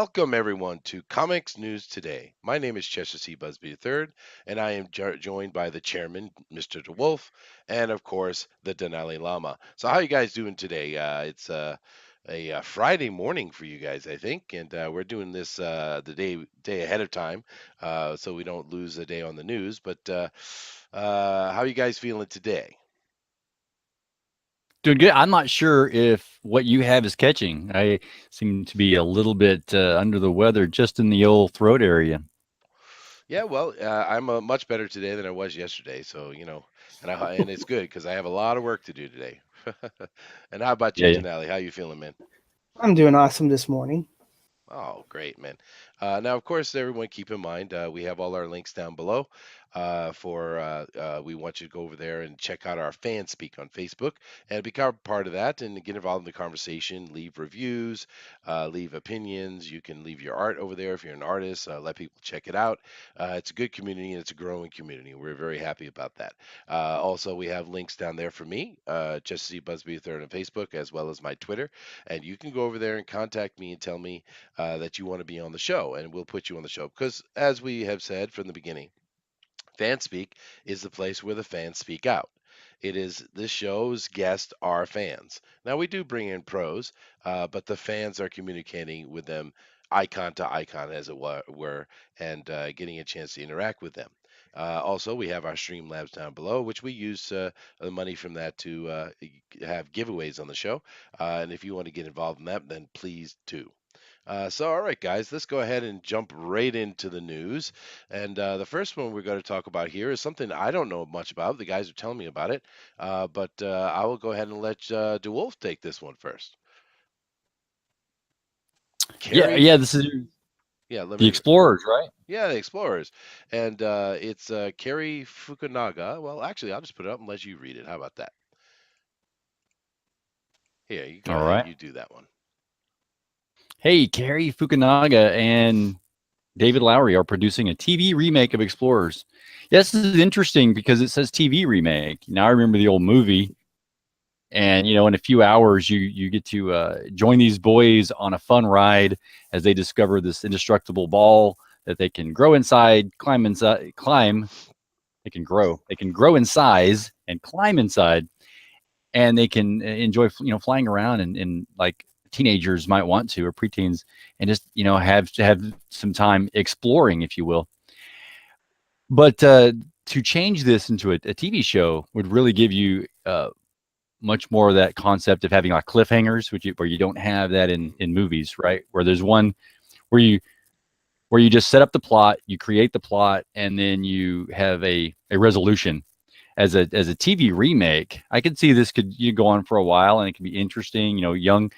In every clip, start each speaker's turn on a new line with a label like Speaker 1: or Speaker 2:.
Speaker 1: Welcome, everyone, to Comics News Today. My name is Cheshire C. Busby III, and I am joined by the chairman, Mr. DeWolf, and of course, the Denali Lama. So, how you guys doing today? It's a Friday morning for you guys, I think, and we're doing this the day ahead of time, so we don't lose a day on the news. But how are you guys feeling today?
Speaker 2: Doing good. I'm not sure if what you have is catching. I seem to be a little bit under the weather just in the old throat area.
Speaker 1: Yeah, well, I'm much better today than I was yesterday. So, and it's good because I have a lot of work to do today. And how about you,
Speaker 2: Yeah, yeah.
Speaker 1: Denali? How you feeling, man?
Speaker 3: I'm doing awesome this morning.
Speaker 1: Oh, great, man. Now, of course, everyone keep in mind we have all our links down below. We want you to go over there and check out our fan speak on Facebook and become part of that and get involved in the conversation. Leave reviews, leave opinions. You can leave your art over there if you're an artist. Let people check it out. It's a good community and it's a growing community. We're very happy about that. Also, we have links down there for me, Jesse Busby III on Facebook, as well as my Twitter. And you can go over there and contact me and tell me that you want to be on the show, and we'll put you on the show. Because, as we have said from the beginning, Fanspeak is the place where the fans speak out. It is this show's guests are fans. Now, we do bring in pros, but the fans are communicating with them icon to icon, as it were and getting a chance to interact with them. Also, we have our Streamlabs down below, which we use the money from that to have giveaways on the show. And if you want to get involved in that, then please do. All right, guys, let's go ahead and jump right into the news. And the first one we're going to talk about here is something I don't know much about. The guys are telling me about it, but I will go ahead and let DeWolf take this one first.
Speaker 2: Yeah,
Speaker 1: Carrie,
Speaker 2: yeah. This is
Speaker 1: yeah, let
Speaker 2: the
Speaker 1: me,
Speaker 2: Explorers, right?
Speaker 1: yeah, the Explorers, and it's Carrie Fukunaga. Well, actually, I'll just put it up and let you read it. How about that? Here, you go
Speaker 2: All
Speaker 1: ahead,
Speaker 2: right.
Speaker 1: you do that one.
Speaker 2: Hey, Cary Fukunaga and David Lowery are producing a TV remake of Explorers. Yeah, this is interesting because it says TV remake. Now I remember the old movie, and in a few hours you get to join these boys on a fun ride as they discover this indestructible ball that they can grow inside, climb. They can grow in size and climb inside, and they can enjoy flying around and like teenagers might want to, or preteens, and just have some time exploring, if you will. But to change this into a TV show would really give you much more of that concept of having like cliffhangers, where you don't have that in movies, right? Where there's one where you just set up the plot, you create the plot, and then you have a resolution. As a TV remake, I could see this could you go on for a while, and it can be interesting. Young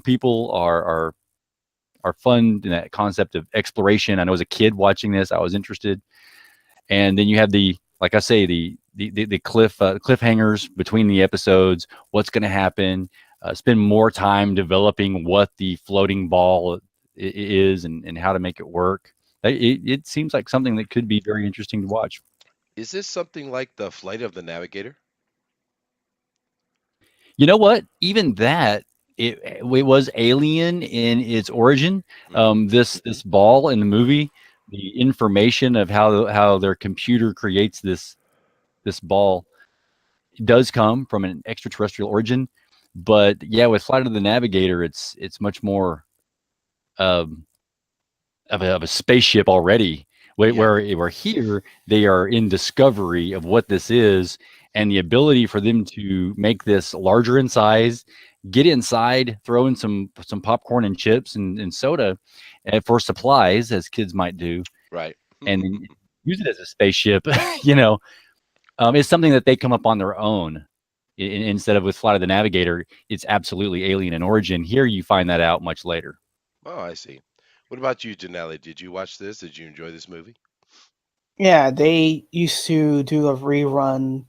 Speaker 2: people are fun in that concept of exploration. I know as a kid watching this, I was interested. And then you have the, like I say, the cliffhangers between the episodes. What's going to happen? Spend more time developing what the floating ball is, and how to make it work. It seems like something that could be very interesting to watch.
Speaker 1: Is this something like the Flight of the Navigator?
Speaker 2: You know what? Even that, it was alien in its origin.
Speaker 1: Hmm.
Speaker 2: This ball in the movie, the information of how their computer creates this ball does come from an extraterrestrial origin. But yeah, with Flight of the Navigator, it's much more um, of a spaceship already.
Speaker 1: Yeah,
Speaker 2: Where here they are in discovery of what this is, and the ability for them to make this larger in size, get inside, throw in some popcorn and chips and soda for supplies, as kids might do,
Speaker 1: right.
Speaker 2: and then use it as a spaceship. you know, it's something that they come up on their own. Instead of with Flight of the Navigator, it's absolutely alien in origin. Here, you find that out much later.
Speaker 1: Oh, I see. What about you, Janelle? Did you watch this? Did you enjoy this movie?
Speaker 3: Yeah, they used to do a rerun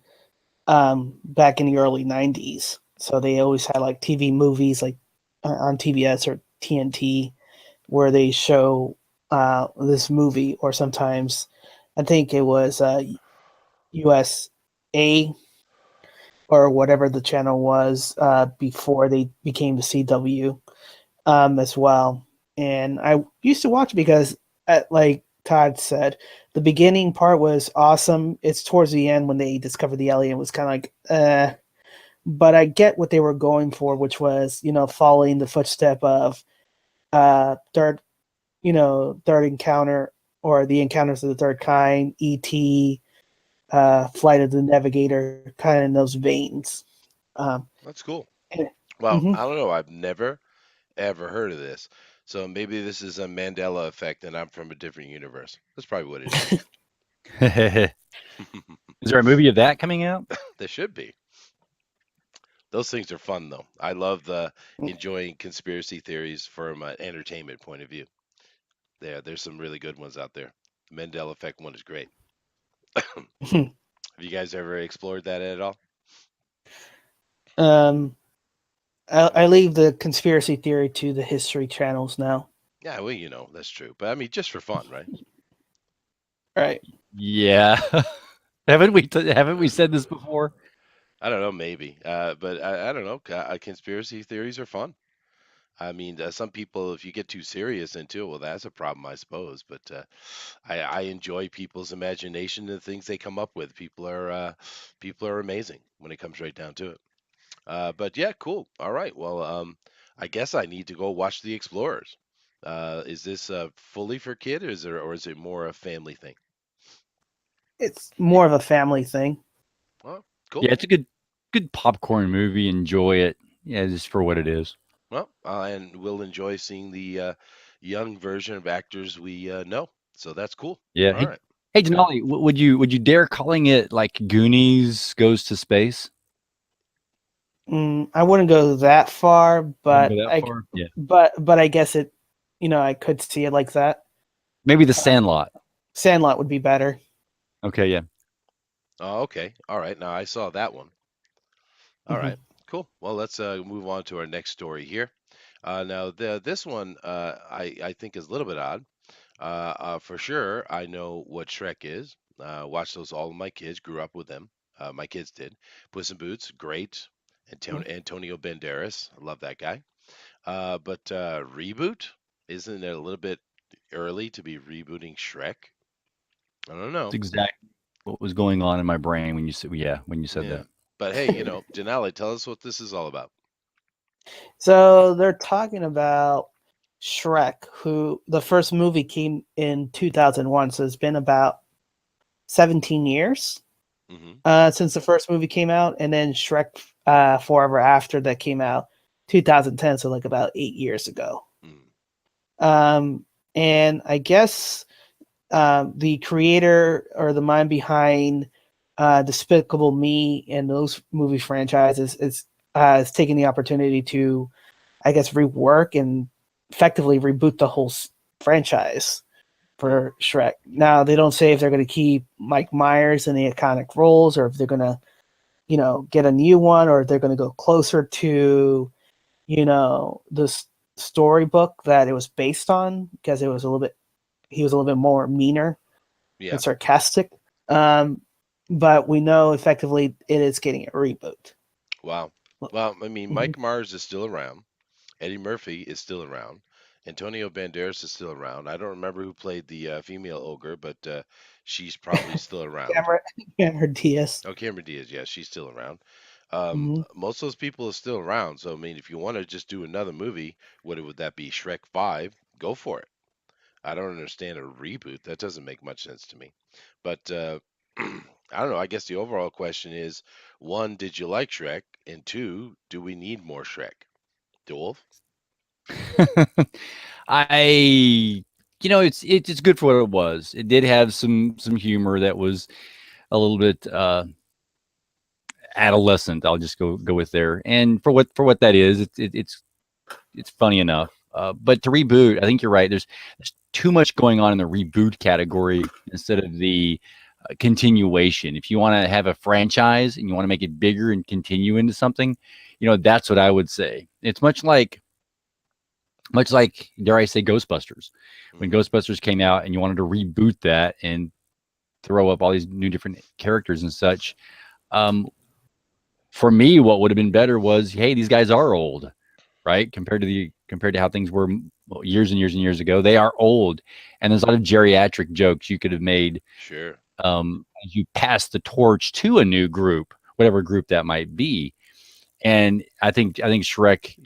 Speaker 3: back in the early 90s. So they always had like TV movies like on TBS or TNT where they show this movie, or sometimes I think it was USA or whatever the channel was before they became the CW as well. and I used to watch it because, like Todd said, the beginning part was awesome. It's towards the end when they discovered the alien was kind of like, but I get what they were going for, which was, following the footstep of third encounter, or the Encounters of the Third Kind, E.T., Flight of the Navigator, kind of in those veins.
Speaker 1: That's cool.
Speaker 3: And-
Speaker 1: Well,
Speaker 3: mhm.
Speaker 1: I don't know. I've never ever heard of this. So maybe this is a Mandela effect and I'm from a different universe. That's probably what it is.
Speaker 2: Is there a movie of that coming out?
Speaker 1: There should be. Those things are fun though. I love the enjoying conspiracy theories from an entertainment point of view. There's some really good ones out there. The Mandela effect one is great. Have you guys ever explored that at all?
Speaker 3: um, I leave the conspiracy theory to the history channels now.
Speaker 1: Yeah, well, that's true. But I mean, just for fun, right?
Speaker 3: Right.
Speaker 2: Yeah. haven't we said this before?
Speaker 1: I don't know, maybe. But I don't know. Conspiracy theories are fun. I mean, some people, if you get too serious into it, well, that's a problem, I suppose. But I enjoy people's imagination and the things they come up with. People are amazing when it comes right down to it. But yeah, cool. All right. Well, I guess I need to go watch The Explorers. Is this fully for kid, or is it more a family thing?
Speaker 3: It's more of a family thing.
Speaker 1: Well, cool.
Speaker 2: Yeah, it's a good popcorn movie. Enjoy it. Yeah, just for what it is.
Speaker 1: Well, and we'll enjoy seeing the young version of actors we know. So that's cool.
Speaker 2: Yeah.
Speaker 1: All right.
Speaker 2: Hey, Denali, would you dare calling it like Goonies Goes to Space?
Speaker 3: I wouldn't go that far, but
Speaker 2: Go that far? Yeah.
Speaker 3: but I guess it, I could see it like that.
Speaker 2: Maybe The Sandlot.
Speaker 3: Sandlot would be better.
Speaker 2: Okay, yeah.
Speaker 1: Oh, okay. All right. Now I saw that one. All right. Cool. Well, let's move on to our next story here. Now, this one I think is a little bit odd. For sure, I know what Shrek is. Watched those all of my kids, grew up with them. My kids did. Puss in Boots, great. Antonio Banderas, I love that guy. But reboot? Isn't it a little bit early to be rebooting Shrek? I don't know.
Speaker 2: That's exactly what was going on in my brain when you said
Speaker 1: Yeah.
Speaker 2: that.
Speaker 1: But hey, Denali, tell us what this is all about.
Speaker 3: So they're talking about Shrek, who the first movie came in 2001, so it's been about 17 years since the first movie came out, and then Shrek Forever After that came out 2010, so like about 8 years ago. And I guess the creator or the mind behind Despicable Me and those movie franchises is taking the opportunity to, I guess, rework and effectively reboot the whole franchise for Shrek. Now, they don't say if they're going to keep Mike Myers in the iconic roles, or if they're going to, get a new one, or if they're going to go closer to, the storybook that it was based on, because he was a little bit more meaner and sarcastic. But we know effectively it is getting a reboot.
Speaker 1: Wow. Well, I mean, Mike Myers is still around. Eddie Murphy is still around. Antonio Banderas is still around. I don't remember who played the female ogre, but she's probably still around.
Speaker 3: Cameron Diaz.
Speaker 1: Oh, Cameron Diaz. Yeah, she's still around. Most of those people are still around. So, I mean, if you want to just do another movie, would that be Shrek 5? Go for it. I don't understand a reboot. That doesn't make much sense to me. But I don't know. I guess the overall question is, one, did you like Shrek? And two, do we need more Shrek? DeWolf?
Speaker 2: It's good for what it was. It did have some humor that was a little bit adolescent. I'll just go with there. And for what that is, it's funny enough. But to reboot, I think you're right. There's too much going on in the reboot category instead of the continuation. If you want to have a franchise and you want to make it bigger and continue into something, that's what I would say. It's much like, dare I say, Ghostbusters. When Ghostbusters came out and you wanted to reboot that and throw up all these new different characters and such, for me, what would have been better was, hey, these guys are old, right? Compared to how things were years and years and years ago. They are old, and there's a lot of geriatric jokes you could have made
Speaker 1: Sure.
Speaker 2: as you pass the torch to a new group, whatever group that might be. And I think Shrek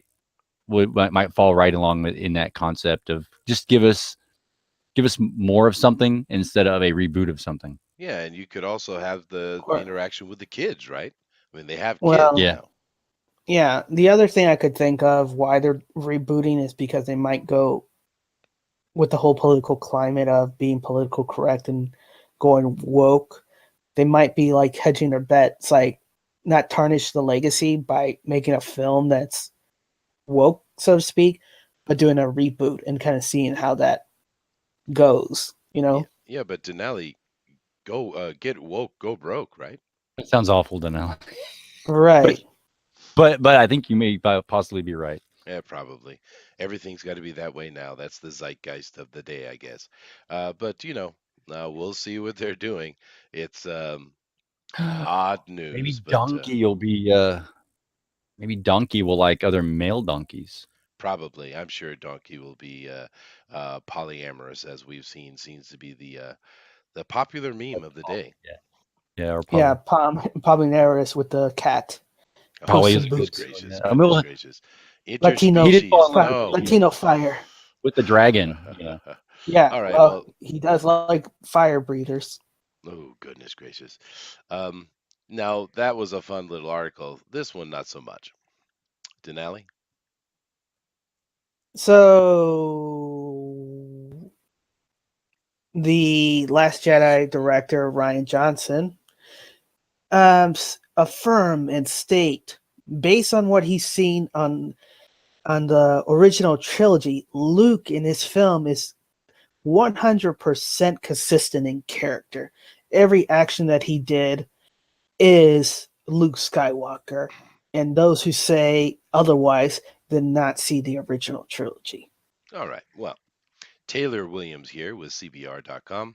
Speaker 2: might fall right along in that concept of just give us more of something instead of a reboot of something.
Speaker 1: Yeah, and you could also have the
Speaker 3: Or-
Speaker 1: interaction with the kids, right? I mean, they have
Speaker 3: Well,
Speaker 1: kids
Speaker 2: Yeah.
Speaker 1: now.
Speaker 3: yeah. The other thing I could think of why they're rebooting is because they might go with the whole political climate of being political correct and going woke. They might be like hedging their bets, like not tarnish the legacy by making a film that's woke, so to speak, but doing a reboot and kind of seeing how that goes. You know,
Speaker 1: Yeah, but Denali, go get woke, go broke, right?
Speaker 2: That sounds awful, Danelle.
Speaker 3: right?
Speaker 2: But I think you may possibly be right.
Speaker 1: Yeah, probably. Everything's got to be that way now. That's the zeitgeist of the day, I guess. But we'll see what they're doing. It's odd news,
Speaker 2: Maybe
Speaker 1: but
Speaker 2: Donkey will be. Maybe Donkey will like other male donkeys.
Speaker 1: probably. I'm sure Donkey will be polyamorous, as we've seen. Seems to be the popular meme of the day.
Speaker 2: Yeah, or
Speaker 3: Yeah, Polyneris with the cat.
Speaker 2: Polly
Speaker 3: Puss
Speaker 2: is
Speaker 3: in
Speaker 1: Goodness
Speaker 3: Boots.
Speaker 1: gracious,
Speaker 2: Yeah.
Speaker 1: goodness gracious.
Speaker 3: Latino,
Speaker 2: He did fall
Speaker 1: Interspecies,
Speaker 2: in love
Speaker 1: no.
Speaker 2: with
Speaker 3: Latino fire.
Speaker 2: with the dragon. Yeah.
Speaker 3: Yeah,
Speaker 1: All right,
Speaker 3: well,
Speaker 1: well,
Speaker 3: he does like fire breathers.
Speaker 1: oh, goodness gracious. Um, Now, that was a fun little article. This one, not so much. Denali?
Speaker 3: So, the Last Jedi director Ryan Johnson affirm and state, based on what he's seen on the original trilogy, Luke in his film is 100% consistent in character. Every action that he did is Luke Skywalker, and those who say otherwise did not see the original trilogy.
Speaker 1: All right, well, Taylor Williams here with CBR.com,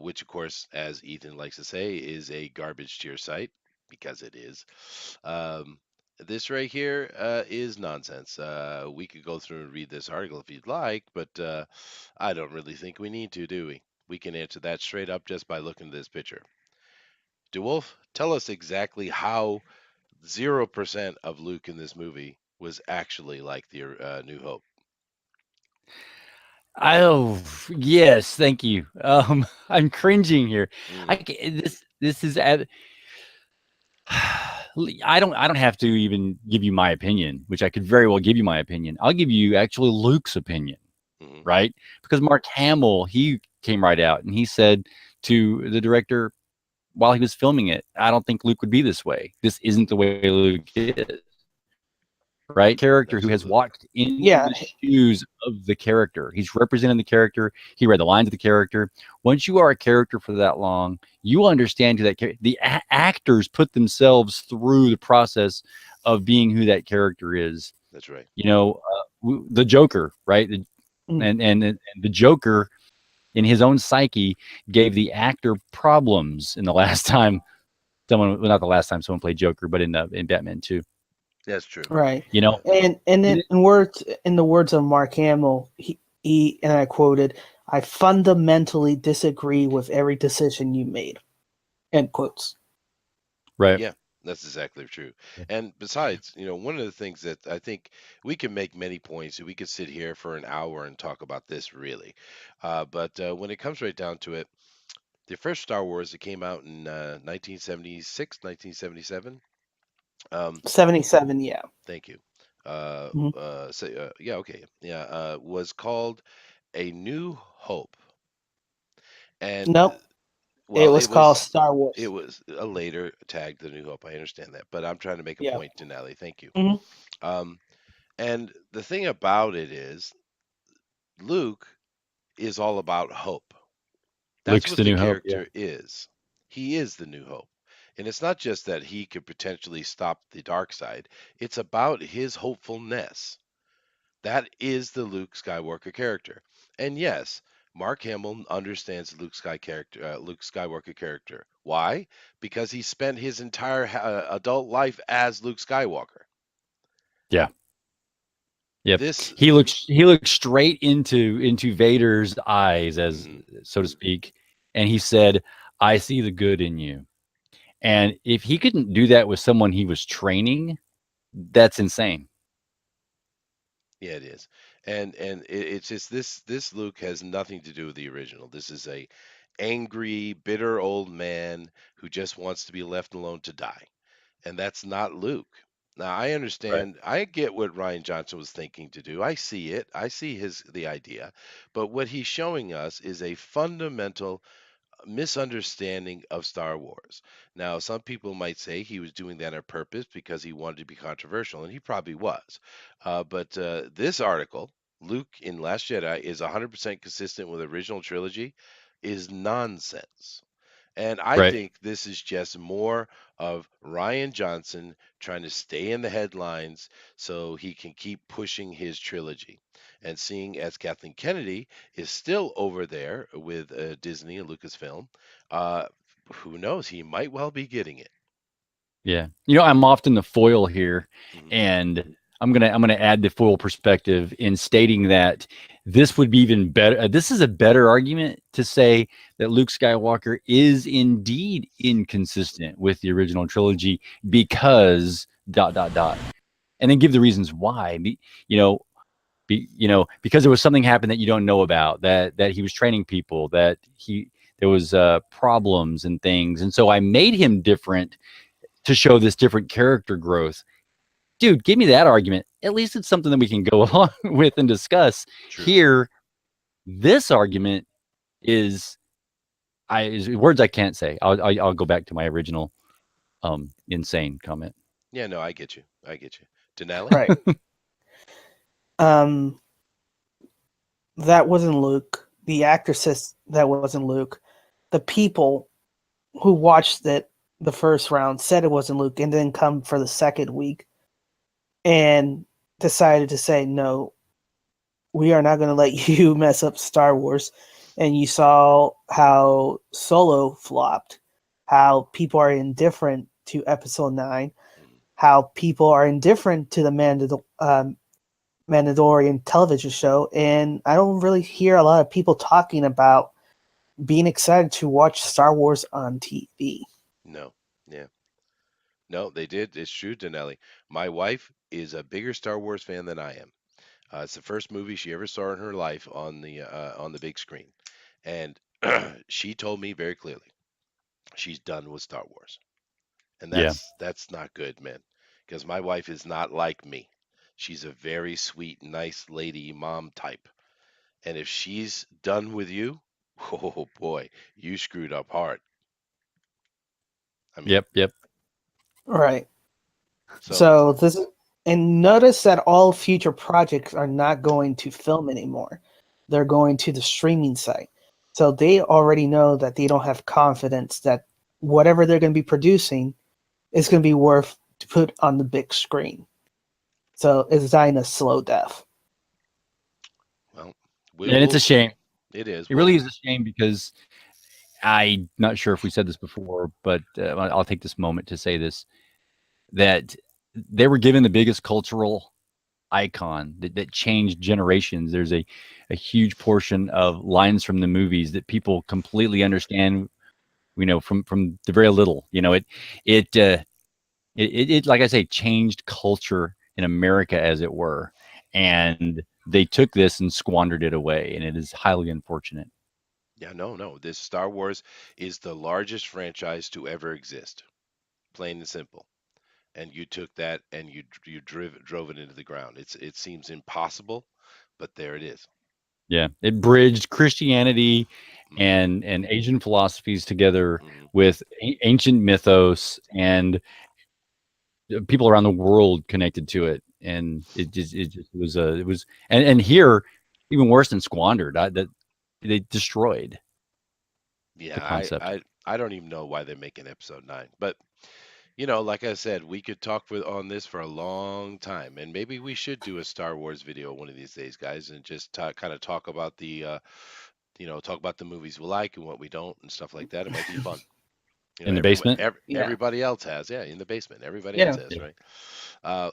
Speaker 1: which, of course, as Ethan likes to say, is a garbage tier site because it is. This right here is nonsense. We could go through and read this article if you'd like, but I don't really think we need to, do we? We can answer that straight up just by looking at this picture. DeWolf, tell us exactly how 0% of Luke in this movie was actually like the New Hope.
Speaker 2: Oh yes, thank you. I'm cringing here.
Speaker 1: Mhm.
Speaker 2: This is I don't have to even give you my opinion, which I could very well give you my opinion. I'll give you actually Luke's opinion,
Speaker 1: Mhm.
Speaker 2: right? Because Mark Hamill, he came right out and he said to the director while he was filming it, I don't think Luke would be this way. This isn't the way Luke is. Right? Character who has
Speaker 1: Absolutely.
Speaker 2: walked into
Speaker 3: Yeah.
Speaker 2: the shoes of the character. He's representing the character. He read the lines of the character. Once you are a character for that long, you understand who that the actors put themselves through the process of being who that character is.
Speaker 1: That's right.
Speaker 2: You know, the Joker, right? And the Joker in his own psyche gave the actor problems in the last time someone, well, not the last time someone played Joker, but in Batman 2.
Speaker 1: That's true.
Speaker 3: Right.
Speaker 2: You know,
Speaker 3: And in the words of Mark Hamill, he and I quoted, "I fundamentally disagree with every decision you made." End quotes.
Speaker 2: right?
Speaker 1: Yeah, that's exactly true. And besides, one of the things that I think we can make many points, we could sit here for an hour and talk about this really. But when it comes right down to it, the first Star Wars that came out in 1976, 1977.
Speaker 3: 77, yeah.
Speaker 1: Thank you.
Speaker 3: Mhm.
Speaker 1: Yeah, okay. Yeah, was called A New Hope. And
Speaker 3: Nope. It
Speaker 1: well,
Speaker 3: was called Star Wars.
Speaker 1: it was a later tag, The New Hope. I understand that, but I'm trying to make a
Speaker 3: Yeah.
Speaker 1: point, Denali. Thank you.
Speaker 3: Mhm.
Speaker 1: And the thing about it is, Luke is all about hope. That's
Speaker 2: Luke's
Speaker 1: what
Speaker 2: the
Speaker 1: the
Speaker 2: New Hope. Yeah.
Speaker 1: character is. He is the New Hope. And it's not just that he could potentially stop the dark side, it's about his hopefulness. That is the Luke Skywalker character. And yes, Mark Hamill understands the Luke Skywalker character. Why? Because he spent his entire adult life as Luke Skywalker.
Speaker 2: Yeah. Yep.
Speaker 1: This,
Speaker 2: He looked straight into Vader's eyes, as
Speaker 1: mhm.
Speaker 2: so to speak, and he said, "I see the good in you." And if he couldn't do that with someone he was training, that's insane.
Speaker 1: Yeah, it is, and it's just this Luke has nothing to do with the original. This is a angry, bitter old man who just wants to be left alone to die, and that's not Luke. Now I
Speaker 2: Right.
Speaker 1: understand, I get what Ryan Johnson was thinking to do. I see it. I see the idea, but what he's showing us is a fundamental misunderstanding of Star Wars. Now, some people might say he was doing that on purpose because he wanted to be controversial, and he probably was. But this article, Luke in Last Jedi, is 100% consistent with the original trilogy, is nonsense. And I
Speaker 2: Right.
Speaker 1: think this is just more of Ryan Johnson trying to stay in the headlines so he can keep pushing his trilogy. And seeing as Kathleen Kennedy is still over there with Disney and Lucasfilm, uh, who knows? He might well be getting it.
Speaker 2: Yeah. I'm often the foil here,
Speaker 1: Mhm.
Speaker 2: and I'm gonna add the foil perspective in stating that this would be even better. This is a better argument to say that Luke Skywalker is indeed inconsistent with the original trilogy because dot dot dot, and then give the reasons why. You know, because there was something happened that you don't know about, that he was training people, that he there was problems and things, and so I made him different to show this different character growth. Dude, give me that argument. At least it's something that we can go along with and discuss.
Speaker 1: True.
Speaker 2: Here, this argument is is words I can't say. I'll go back to my original insane comment.
Speaker 1: Yeah, no, I get you. I get you. Denali?
Speaker 3: Right. Um, that wasn't Luke. The actor says that wasn't Luke. The people who watched it the first round said it wasn't Luke, and then come for the second week and decided to say no. We are not going to let you mess up Star Wars. And you saw how Solo flopped, how people are indifferent to Episode 9,
Speaker 1: Mhm.
Speaker 3: how people are indifferent to the Mandalorian television show. And I don't really hear a lot of people talking about being excited to watch Star Wars on TV.
Speaker 1: No. Yeah. No, they did. It's true, Denali. My wife is a bigger Star Wars fan than I am. It's the first movie she ever saw in her life on the big screen, and she told me very clearly she's done with Star Wars, and
Speaker 2: Yeah.
Speaker 1: that's not good, man. Because my wife is not like me. She's a very sweet, nice lady, mom type, and if she's done with you, oh boy, you screwed up hard. I mean,
Speaker 2: Yep. Yep.
Speaker 3: Right.
Speaker 1: so
Speaker 3: So this and notice that all future projects are not going to film anymore. They're going to the streaming site. So they already know that they don't have confidence that whatever they're going to be producing is going to be worth to put on the big screen. So it's dying a slow death.
Speaker 1: well,
Speaker 2: And it's a
Speaker 1: we'll
Speaker 2: shame.
Speaker 1: it is.
Speaker 2: It really is a shame because I'm not sure if we said this before, but I'll take this moment to say this, that they were given the biggest cultural icon that changed generations. There's a huge portion of lines from the movies that people completely understand, from the very little. It like I say, changed culture in America, as it were. And they took this and squandered it away, and it is highly unfortunate.
Speaker 1: Yeah, no, no. This Star Wars is the largest franchise to ever exist, plain and simple. And you took that and you drove it into the ground. It seems impossible, but there it is.
Speaker 2: Yeah, it bridged Christianity
Speaker 1: Hmm.
Speaker 2: and Asian philosophies together
Speaker 1: Hmm.
Speaker 2: with ancient mythos, and people around the world connected to it. And it just was and here, even worse than squandered, that they destroyed the
Speaker 1: Yeah,
Speaker 2: concept.
Speaker 1: I don't even know why they're making episode 9. But like I said, we could talk on this for a long time, and maybe we should do a Star Wars video one of these days, guys, and just kind of talk about the talk about the movies we like and what we don't and stuff like that. It might be fun.
Speaker 2: In the basement?
Speaker 3: Yeah.
Speaker 1: Everybody else has. Yeah, in the basement. Everybody else
Speaker 3: Yeah.
Speaker 1: has,
Speaker 2: Yeah.
Speaker 1: right?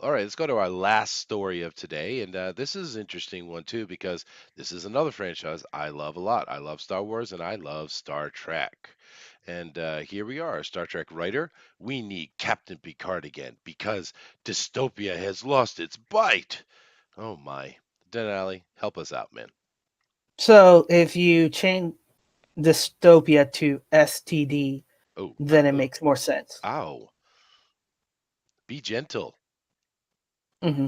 Speaker 1: All right, let's go to our last story of today. And this is an interesting one, too, because this is another franchise I love a lot. I love Star Wars and I love Star Trek. And here we are, Star Trek writer. We need Captain Picard again because dystopia has lost its bite. Oh, my. Denali, help us out, man.
Speaker 3: So if you change dystopia to STD,
Speaker 1: Oh,
Speaker 3: then it
Speaker 1: oh,
Speaker 3: makes more sense.
Speaker 1: ow. Be gentle.
Speaker 3: hmm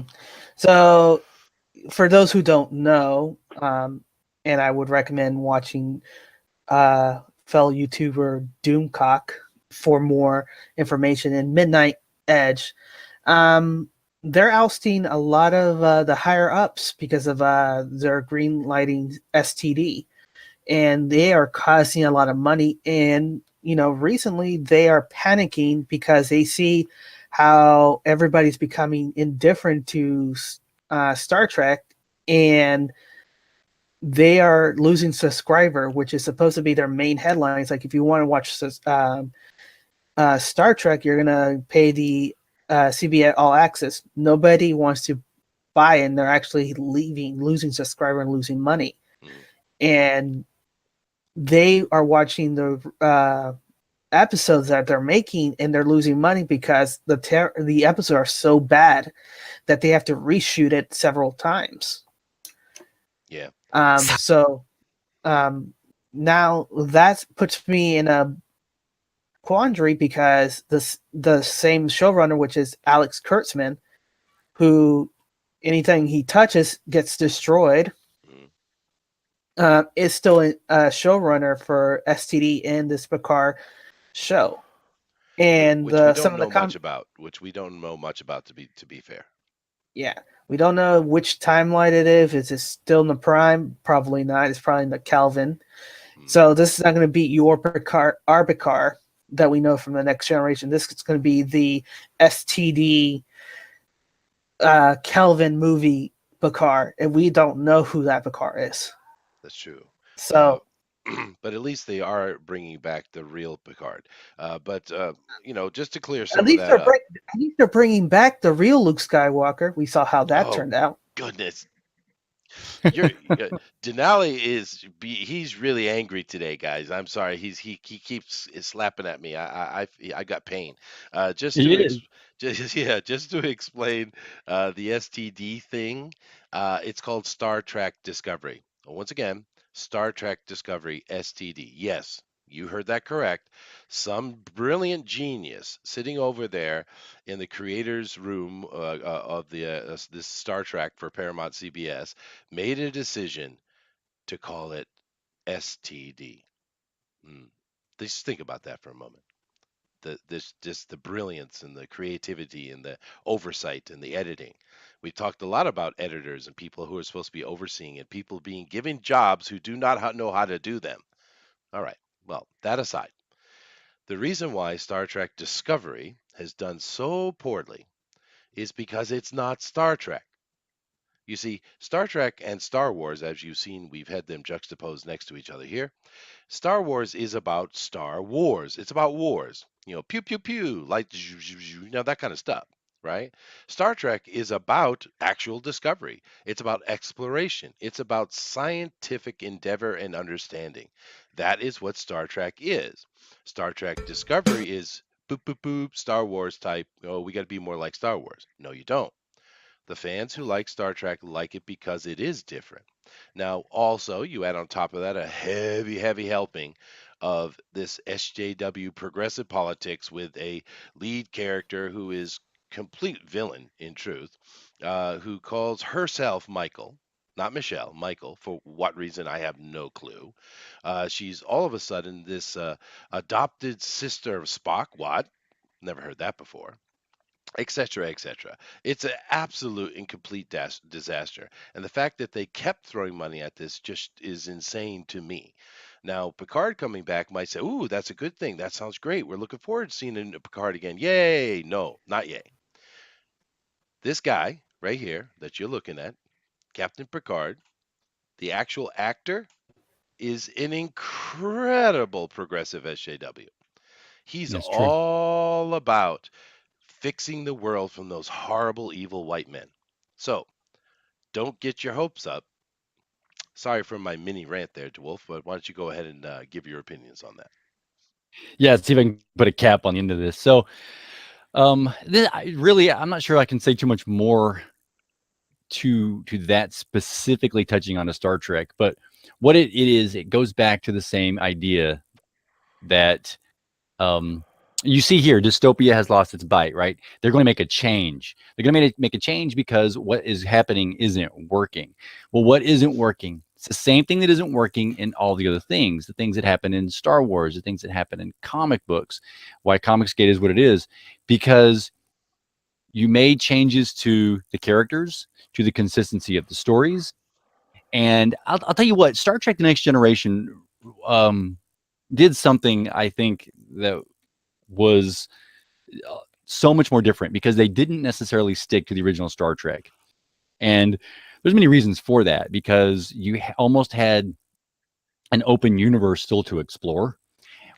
Speaker 3: So for those who don't know, and I would recommend watching fellow YouTuber Doomcock for more information. In Midnight Edge, um, they're ousting a lot of the higher ups because of their green lighting STD, and they are costing a lot of money. And recently they are panicking because they see how everybody's becoming indifferent to Star Trek, and they are losing subscriber, which is supposed to be their main headlines. Like if you want to watch Star Trek, you're gonna pay the CBS All Access. Nobody wants to buy it, and they're actually losing subscriber and losing money.
Speaker 1: Mm.
Speaker 3: And they are watching the episodes that they're making, and they're losing money because the episodes are so bad that they have to reshoot it several times.
Speaker 1: Yeah.
Speaker 3: So now that puts me in a quandary because the same showrunner, which is Alex Kurtzman, who anything he touches gets destroyed, is still a showrunner for STD and this Picard show. And
Speaker 1: Which we
Speaker 3: some
Speaker 1: don't
Speaker 3: of the
Speaker 1: know much about. Which we don't know much about, to be fair.
Speaker 3: yeah, we don't know which timeline it is. Is it still in the Prime? Probably not. It's probably in the Kelvin. So this is not going to beat your Picard, our Picard that we know from the Next Generation. This is going to be the STD Kelvin movie Picard, and we don't know who that Picard is.
Speaker 1: That's true.
Speaker 3: So
Speaker 1: But at least they are bringing back the real Picard. But just to clear
Speaker 3: at
Speaker 1: some of
Speaker 3: least
Speaker 1: that up.
Speaker 3: at least they're bringing back the real Luke Skywalker. We saw how that
Speaker 1: Oh
Speaker 3: turned out.
Speaker 1: goodness, you're Denali he's really angry today, guys. I'm sorry. He keeps slapping at me. I got pain. Just
Speaker 2: He
Speaker 1: to
Speaker 2: is.
Speaker 1: just to explain the STD thing. It's called Star Trek Discovery. Once again, Star Trek Discovery STD. Yes, you heard that correct. Some brilliant genius sitting over there in the creators' room of this Star Trek for Paramount CBS made a decision to call it STD. Mm. Just think about that for a moment. Just the brilliance and the creativity and the oversight and the editing. We talked a lot about editors and people who are supposed to be overseeing and people being given jobs who do not know how to do them. All right. Well, that aside, the reason why Star Trek Discovery has done so poorly is because it's not Star Trek. You see, Star Trek and Star Wars, as you've seen, we've had them juxtaposed next to each other here. Star Wars is about Star Wars. It's about wars. Pew pew pew, light, that kind of stuff, right? Star Trek is about actual discovery. It's about exploration. It's about scientific endeavor and understanding. That is what Star Trek is. Star Trek Discovery is boop boop boop Star Wars type. Oh, we got to be more like Star Wars. No, you don't. The fans who like Star Trek like it because it is different. Now, also, you add on top of that a heavy, heavy helping of this SJW progressive politics with a lead character who is complete villain in truth, who calls herself Michael, not Michelle, Michael. For what reason, I have no clue. She's all of a sudden this adopted sister of Spock. What? Never heard that before, etc., etc. It's an absolute and complete disaster. And the fact that they kept throwing money at this just is insane to me. Now, Picard coming back might say, "Ooh, that's a good thing. That sounds great. We're looking forward to seeing Picard again." Yay! No, not yay. This guy right here that you're looking at, Captain Picard, the actual actor, is an incredible progressive SJW. He's
Speaker 2: That's true.
Speaker 1: all about fixing the world from those horrible, evil white men. So don't get your hopes up. Sorry for my mini rant there, DeWolf, but why don't you go ahead and give your opinions on that?
Speaker 2: Yeah, see if I can put a cap on the end of this. So, I'm not sure I can say too much more to that specifically touching on a Star Trek, but what it is, it goes back to the same idea that um, you see here. Dystopia has lost its bite, right? They're going to make a change. They're going to make a change because what is happening isn't working. Well, what isn't working? It's the same thing that isn't working in all the other things, the things that happen in Star Wars, the things that happen in comic books. Why Comicsgate is what it is, because you made changes to the characters, to the consistency of the stories. And I'll tell you what, Star Trek The Next Generation um, did something I think that was so much more different because they didn't necessarily stick to the original Star Trek. And there's many reasons for that, because you almost had an open universe still to explore,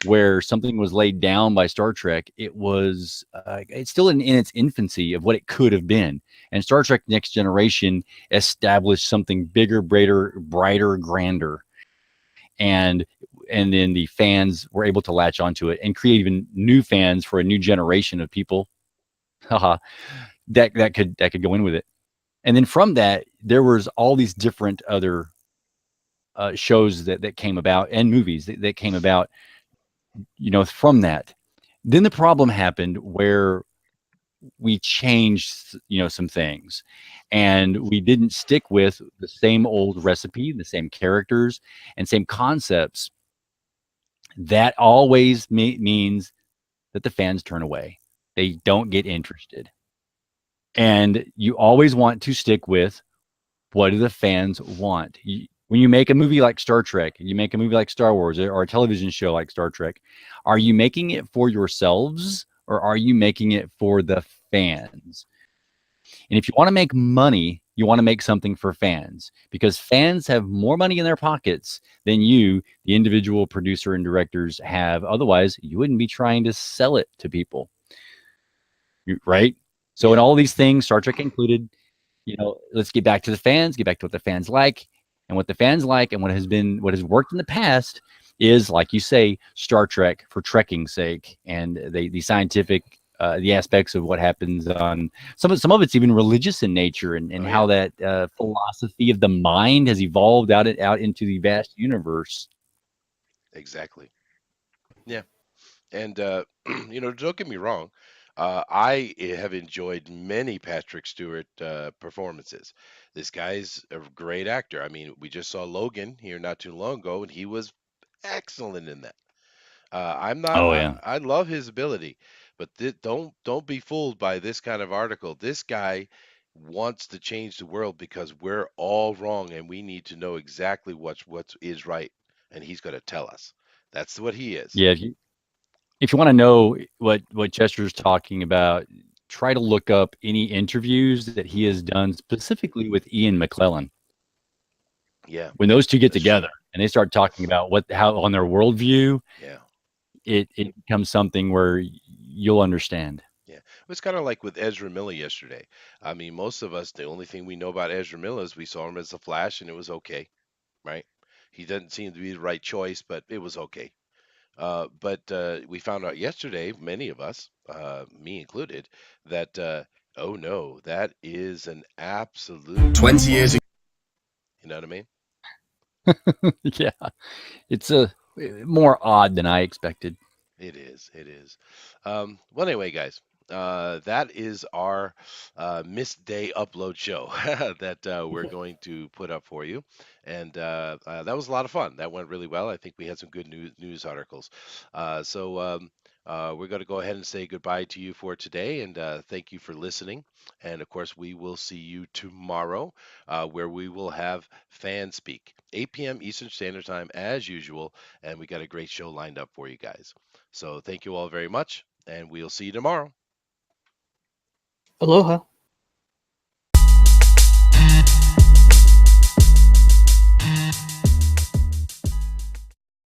Speaker 2: where something was laid down by Star Trek. It's still in its infancy of what it could have been. And Star Trek Next Generation established something bigger, brighter, grander. And then the fans were able to latch onto it and create even new fans for a new generation of people. Haha, that could go in with it. And then from that, there was all these different other shows that came about, and movies that came about, from that. Then the problem happened where we changed, some things, and we didn't stick with the same old recipe, the same characters, and same concepts. That always means that the fans turn away. They don't get interested. And you always want to stick with what do the fans want. When you make a movie like Star Trek, you make a movie like Star Wars, or a television show like Star Trek, are you making it for yourselves, or are you making it for the fans? And if you want to make money, you want to make something for fans, because fans have more money in their pockets than you, the individual producer and directors, have. Otherwise, you wouldn't be trying to sell it to people. Right? So in
Speaker 1: Yeah.
Speaker 2: all these things, Star Trek included, let's get back to the fans, get back to what the fans like. And what the fans like, and what has worked in the past, is, like you say, Star Trek for trekking's sake, and the scientific, the aspects of what happens on some of it's even religious in nature, and how that philosophy of the mind has evolved out into the vast universe.
Speaker 1: Exactly. Yeah. And don't get me wrong. I have enjoyed many Patrick Stewart performances. This guy's a great actor. I mean, we just saw Logan here not too long ago, and he was excellent in that. I'm not.
Speaker 2: Oh yeah.
Speaker 1: I love his ability, but don't be fooled by this kind of article. This guy wants to change the world because we're all wrong, and we need to know exactly what is right, and he's going to tell us. That's what he is.
Speaker 2: Yeah, if you want to know what Chester's talking about, try to look up any interviews that he has done specifically with Ian McClellan.
Speaker 1: Yeah,
Speaker 2: When those two get
Speaker 1: that's true.
Speaker 2: together and they start talking about how on their worldview,
Speaker 1: Yeah,
Speaker 2: it becomes something where you'll understand.
Speaker 1: yeah. It was kind of like with Ezra Miller yesterday. I mean, most of us, the only thing we know about Ezra Miller is we saw him as the Flash, and it was okay, right? He doesn't seem to be the right choice, but it was okay. But we found out yesterday, many of us, me included, that oh no, that is an absolute
Speaker 4: 20 years ago.
Speaker 1: You know what I mean?
Speaker 2: Yeah, it's a more odd than I expected.
Speaker 1: It is. It is. Well, anyway, guys, that is our missed day upload show that we're going to put up for you, and that was a lot of fun. That went really well. I think we had some good news articles. We're going to go ahead and say goodbye to you for today, and thank you for listening. And of course, we will see you tomorrow, where we will have Fan Speak, 8 p.m. Eastern Standard Time as usual, and we got a great show lined up for you guys. So thank you all very much, and we'll see you tomorrow.
Speaker 3: Aloha.